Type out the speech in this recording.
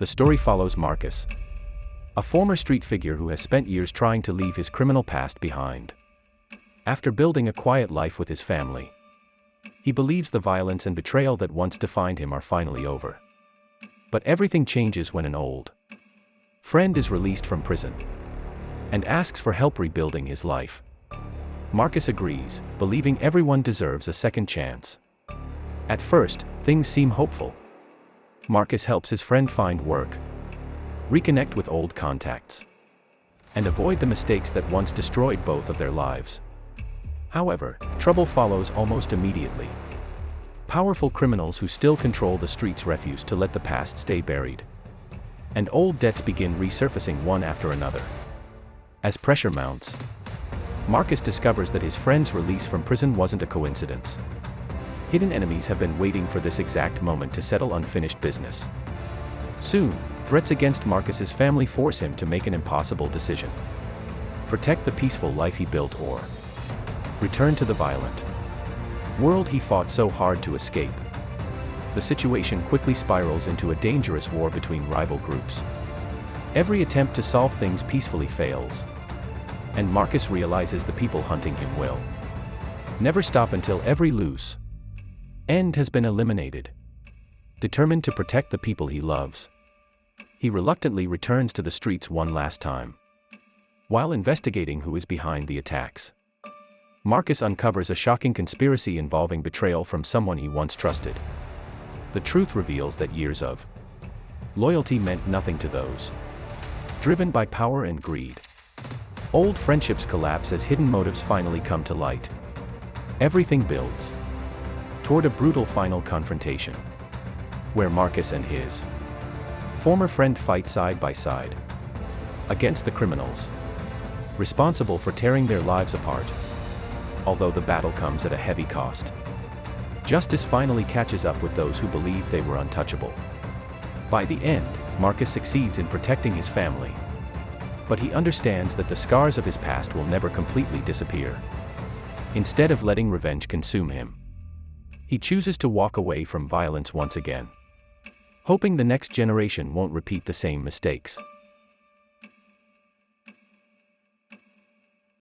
The story follows Marcus, a former street figure who has spent years trying to leave his criminal past behind. After building a quiet life with his family, he believes the violence and betrayal that once defined him are finally over. But everything changes when an old friend is released from prison and asks for help rebuilding his life. Marcus agrees, believing everyone deserves a second chance. At first, things seem hopeful. Marcus helps his friend find work, reconnect with old contacts, and avoid the mistakes that once destroyed both of their lives. However, trouble follows almost immediately. Powerful criminals who still control the streets refuse to let the past stay buried, and old debts begin resurfacing one after another. As pressure mounts, Marcus discovers that his friend's release from prison wasn't a coincidence. Hidden enemies have been waiting for this exact moment to settle unfinished business. Soon, threats against Marcus's family force him to make an impossible decision: protect the peaceful life he built or return to the violent world he fought so hard to escape. The situation quickly spirals into a dangerous war between rival groups. Every attempt to solve things peacefully fails, and Marcus realizes the people hunting him will never stop until every loose end has been eliminated. Determined to protect the people he loves, he reluctantly returns to the streets one last time. While investigating who is behind the attacks, Marcus uncovers a shocking conspiracy involving betrayal from someone he once trusted. The truth reveals that years of loyalty meant nothing to those driven by power and greed. Old friendships collapse as hidden motives finally come to light. Everything builds toward a brutal final confrontation, where Marcus and his former friend fight side by side against the criminals responsible for tearing their lives apart. Although the battle comes at a heavy cost, justice finally catches up with those who believed they were untouchable. By the end, Marcus succeeds in protecting his family, but he understands that the scars of his past will never completely disappear. Instead of letting revenge consume him, he chooses to walk away from violence once again, hoping the next generation won't repeat the same mistakes.